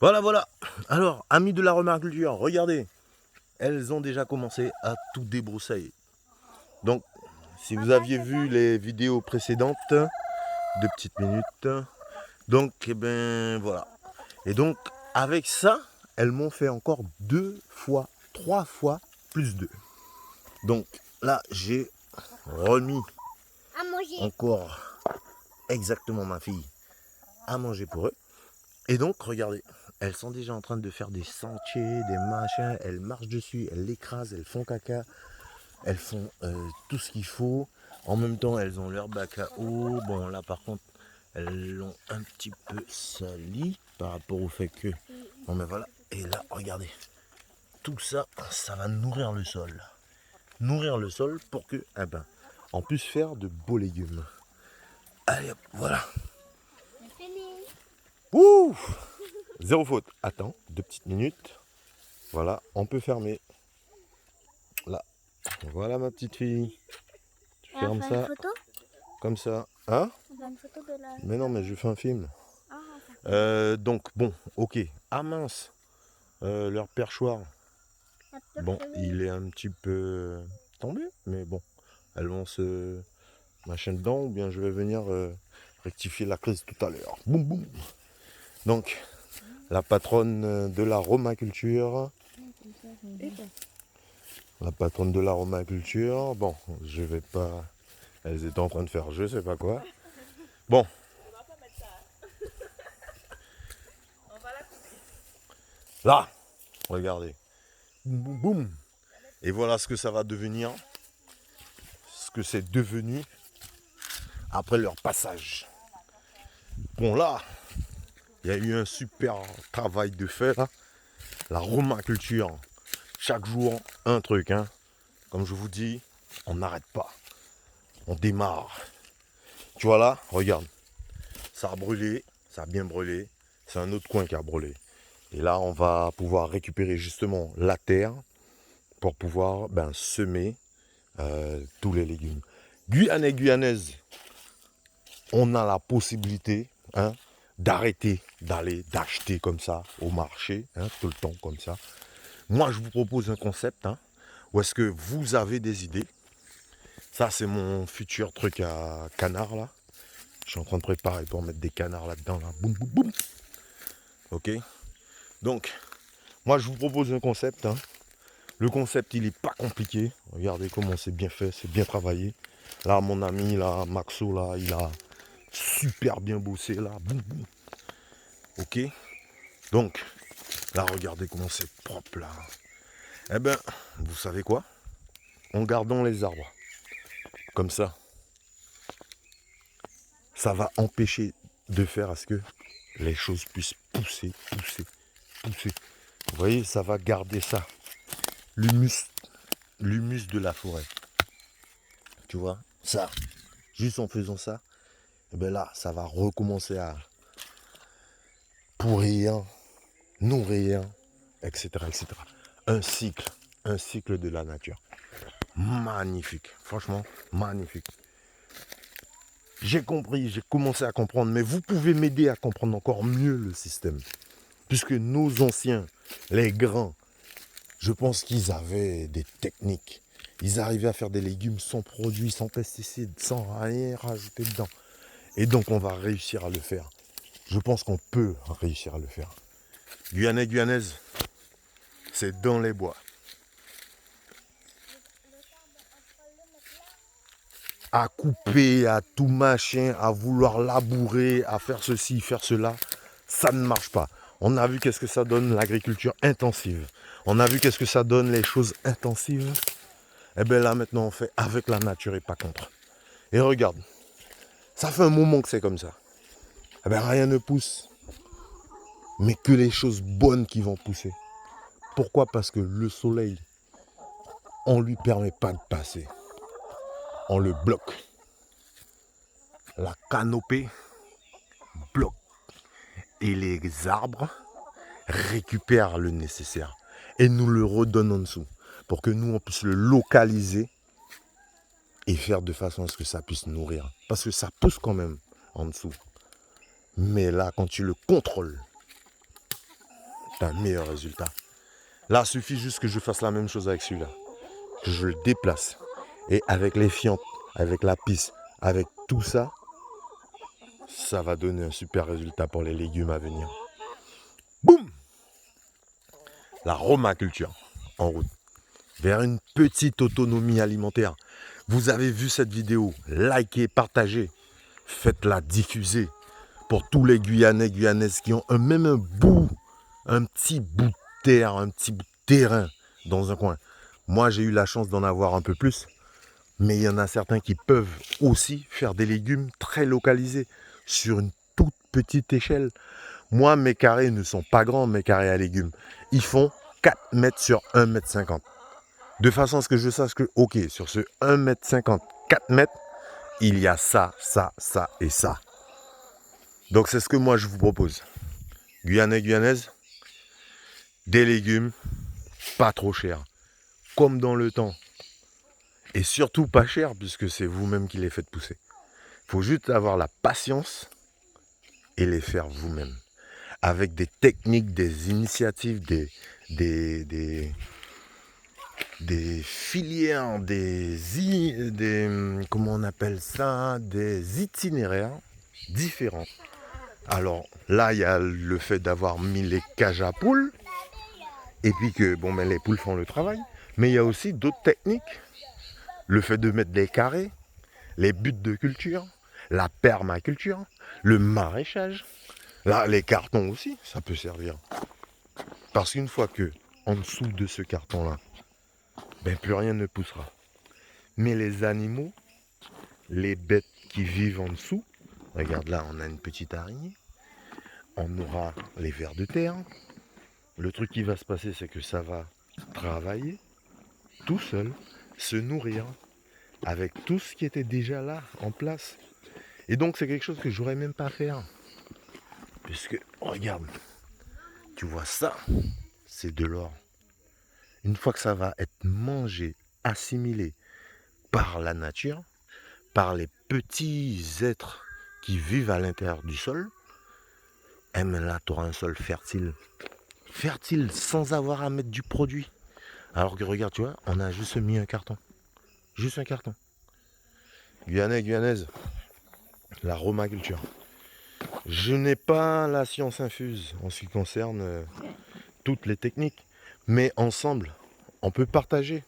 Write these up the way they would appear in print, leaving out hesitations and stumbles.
Voilà, voilà. Alors, amis de la remarculture, regardez. Elles ont déjà commencé à tout débroussailler. Donc, si vous aviez vu les vidéos précédentes, 2 petites minutes. Donc, eh ben voilà. Et donc, avec ça, elles m'ont fait encore 2 fois, 3 fois plus 2. Donc, là, j'ai remis À manger. encore exactement ma fille à manger pour eux. Et donc, regardez, elles sont déjà en train de faire des sentiers, des machins, elles marchent dessus, elles l'écrasent, elles font caca, elles font tout ce qu'il faut. En même temps, elles ont leur bac à eau. Bon, là, par contre, elles l'ont un petit peu sali par rapport au fait que... Bon, mais voilà. Et là, regardez, tout ça, ça va nourrir le sol. Nourrir le sol pour que, eh ben, on puisse faire de beaux légumes. Allez, hop, voilà. C'est fini. Ouh! Zéro faute. Attends, 2 petites minutes. Voilà, on peut fermer. Là. Voilà ma petite fille. Tu Et on fermes fait une ça photo. comme ça. Hein? On fait une photo de la... Mais non, mais je fais un film. Ah, ça. Donc, bon, ok. Ah mince. Leur perchoir. Bon, il est un petit peu tombé. Mais bon, elles vont se machin dedans. Ou bien je vais venir rectifier la crise tout à l'heure. Boum, boum. Donc, la patronne de l'aromaculture. La patronne de l'aromaculture, bon, je vais pas... Elles étaient en train de faire je sais pas quoi. Bon. Là, regardez. Boum, boum, boum. Et voilà ce que ça va devenir. Ce que c'est devenu après leur passage. Bon là, il y a eu un super travail de fait là. La romaculture. Chaque jour, un truc. Hein. Comme je vous dis, on n'arrête pas. On démarre. Tu vois là, regarde. Ça a brûlé, ça a bien brûlé. C'est un autre coin qui a brûlé. Et là, on va pouvoir récupérer justement la terre pour pouvoir semer tous les légumes. Guyanais, Guyanaise, on a la possibilité d'arrêter d'acheter comme ça au marché, tout le temps comme ça. Moi, je vous propose un concept où est-ce que vous avez des idées. Ça, c'est mon futur truc à canard là. Je suis en train de préparer pour mettre des canards là-dedans. Là. Boum, boum, boum. Ok. Donc, moi, je vous propose un concept. Le concept, il n'est pas compliqué. Regardez comment c'est bien fait, c'est bien travaillé. Là, mon ami, là, Maxo, là, il a super bien bossé, là. Boum, boum. Ok. Donc, là, regardez comment c'est propre, là. Eh ben, vous savez quoi? En gardant les arbres, comme ça va empêcher de faire à ce que les choses puissent pousser, pousser, pousser. Vous voyez, ça va garder ça. L'humus de la forêt. Tu vois, ça, juste en faisant ça, et bien là, ça va recommencer à pourrir, nourrir, etc., etc. Un cycle de la nature. Magnifique, franchement, magnifique. J'ai compris, j'ai commencé à comprendre, mais vous pouvez m'aider à comprendre encore mieux le système. Puisque nos anciens, les grands, je pense qu'ils avaient des techniques. Ils arrivaient à faire des légumes sans produits, sans pesticides, sans rien rajouter dedans. Et donc on va réussir à le faire. Je pense qu'on peut réussir à le faire. Guyanais, Guyanaise, c'est dans les bois. À couper, à tout machin, à vouloir labourer, à faire ceci, faire cela, ça ne marche pas. On a vu qu'est-ce que ça donne l'agriculture intensive. On a vu qu'est-ce que ça donne les choses intensives. Et bien là maintenant on fait avec la nature et pas contre. Et regarde, ça fait un moment que c'est comme ça. Eh bien rien ne pousse, mais que les choses bonnes qui vont pousser. Pourquoi? Parce que le soleil, on ne lui permet pas de passer. On le bloque. La canopée bloque. Et les arbres récupèrent le nécessaire et nous le redonnent en dessous pour que nous on puisse le localiser et faire de façon à ce que ça puisse nourrir. Parce que ça pousse quand même en dessous. Mais là, quand tu le contrôles, tu as un meilleur résultat. Là, il suffit juste que je fasse la même chose avec celui-là. Que je le déplace. Et avec les fientes, avec la pisse, avec tout ça, ça va donner un super résultat pour les légumes à venir. Boum! La romaculture en route vers une petite autonomie alimentaire. Vous avez vu cette vidéo, likez, partagez, faites-la diffuser pour tous les Guyanais, Guyanaises qui ont même un petit bout de terre, un petit bout de terrain dans un coin. Moi, j'ai eu la chance d'en avoir un peu plus, mais il y en a certains qui peuvent aussi faire des légumes très localisés sur une toute petite échelle. Moi, mes carrés ne sont pas grands, mes carrés à légumes. Ils font 4 mètres sur 1,50 m. De façon à ce que je sache que, ok, sur ce 1,50 m, 4 mètres, il y a ça, ça, ça et ça. Donc c'est ce que moi je vous propose. Guyanais, Guyanaises, des légumes pas trop chers, comme dans le temps. Et surtout pas chers, puisque c'est vous-même qui les faites pousser. Il faut juste avoir la patience et les faire vous-même. Avec des techniques, des initiatives, des filières, comment on appelle ça, des itinéraires différents. Alors là, il y a le fait d'avoir mis les cages à poules, et puis que les poules font le travail, mais il y a aussi d'autres techniques. Le fait de mettre des carrés, les buts de culture, la permaculture, le maraîchage, là, les cartons aussi, ça peut servir. Parce qu'une fois que en dessous de ce carton-là, plus rien ne poussera. Mais les animaux, les bêtes qui vivent en dessous, regarde là, on a une petite araignée, on aura les vers de terre. Le truc qui va se passer, c'est que ça va travailler tout seul, se nourrir avec tout ce qui était déjà là, en place. Et donc, c'est quelque chose que j'aurais même pas à faire. Puisque, regarde, tu vois ça, c'est de l'or. Une fois que ça va être mangé, assimilé par la nature, par les petits êtres qui vivent à l'intérieur du sol, là, tu auras un sol fertile. Fertile sans avoir à mettre du produit. Alors que regarde, tu vois, on a juste mis un carton. Juste un carton. Guyanais, Guyanaise, la romaculture. Je n'ai pas la science infuse en ce qui concerne toutes les techniques. Mais ensemble, on peut partager.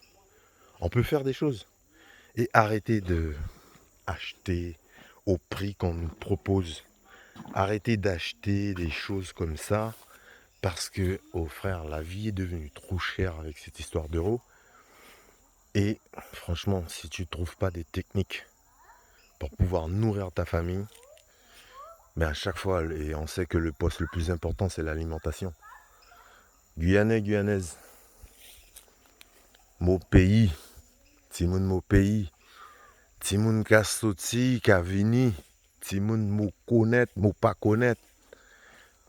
On peut faire des choses. Et arrêter de acheter au prix qu'on nous propose. Arrêter d'acheter des choses comme ça. Parce que, oh frère, la vie est devenue trop chère avec cette histoire d'euros. Et franchement, si tu ne trouves pas des techniques pour pouvoir nourrir ta famille, à chaque fois, et on sait que le poste le plus important, c'est l'alimentation. Guyanais, Guyanaise, mon pays, Timoun mon pays, Timoun ka soti, ka vini, Timoun mou connaître, mou pas connaître,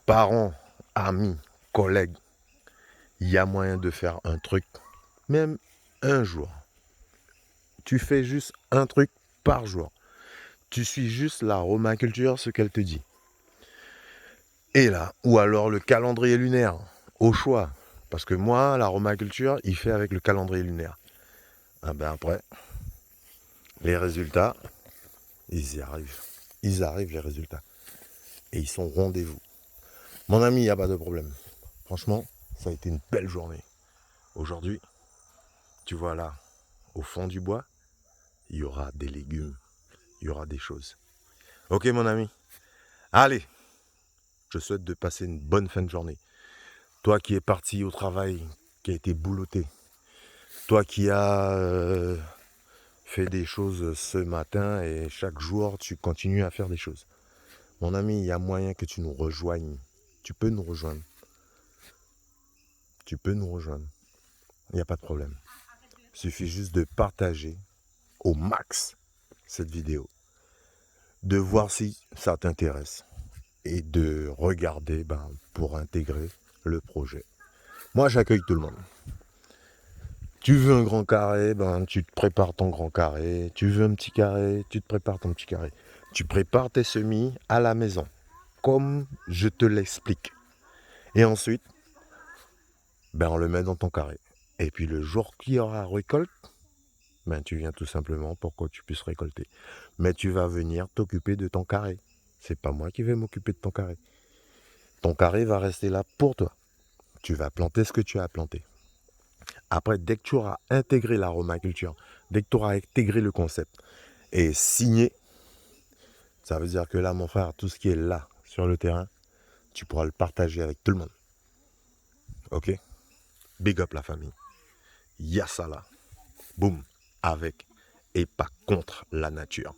parents, amis, collègues, il y a moyen de faire un truc, même un jour. Tu fais juste un truc par jour. Tu suis juste la romaculture, ce qu'elle te dit. Et là, ou alors le calendrier lunaire, au choix. Parce que moi, la romaculture, il fait avec le calendrier lunaire. Après, les résultats, ils y arrivent. Ils arrivent, les résultats. Et ils sont au rendez-vous. Mon ami, il n'y a pas de problème. Franchement, ça a été une belle journée. Aujourd'hui, tu vois là, au fond du bois, il y aura des légumes. Il y aura des choses. Ok, mon ami. Allez, je souhaite de passer une bonne fin de journée. Toi qui es parti au travail, qui a été boulotté. Toi qui as fait des choses ce matin et chaque jour, tu continues à faire des choses. Mon ami, il y a moyen que tu nous rejoignes. Tu peux nous rejoindre. Tu peux nous rejoindre. Il n'y a pas de problème. Il suffit juste de partager au max cette vidéo. De voir si ça t'intéresse. Et de regarder pour intégrer le projet. Moi, j'accueille tout le monde. Tu veux un grand carré, tu te prépares ton grand carré. Tu veux un petit carré, tu te prépares ton petit carré. Tu prépares tes semis à la maison, comme je te l'explique. Et ensuite, ben on le met dans ton carré. Et puis le jour qu'il y aura récolte, ben tu viens tout simplement pour que tu puisses récolter. Mais tu vas venir t'occuper de ton carré. C'est pas moi qui vais m'occuper de ton carré. Ton carré va rester là pour toi. Tu vas planter ce que tu as planté. Après, dès que tu auras intégré l'aromaculture, dès que tu auras intégré le concept et signé, ça veut dire que là, mon frère, tout ce qui est là, sur le terrain, tu pourras le partager avec tout le monde. Ok? Big up la famille. Y'a ça là. Boum. Avec et pas contre la nature.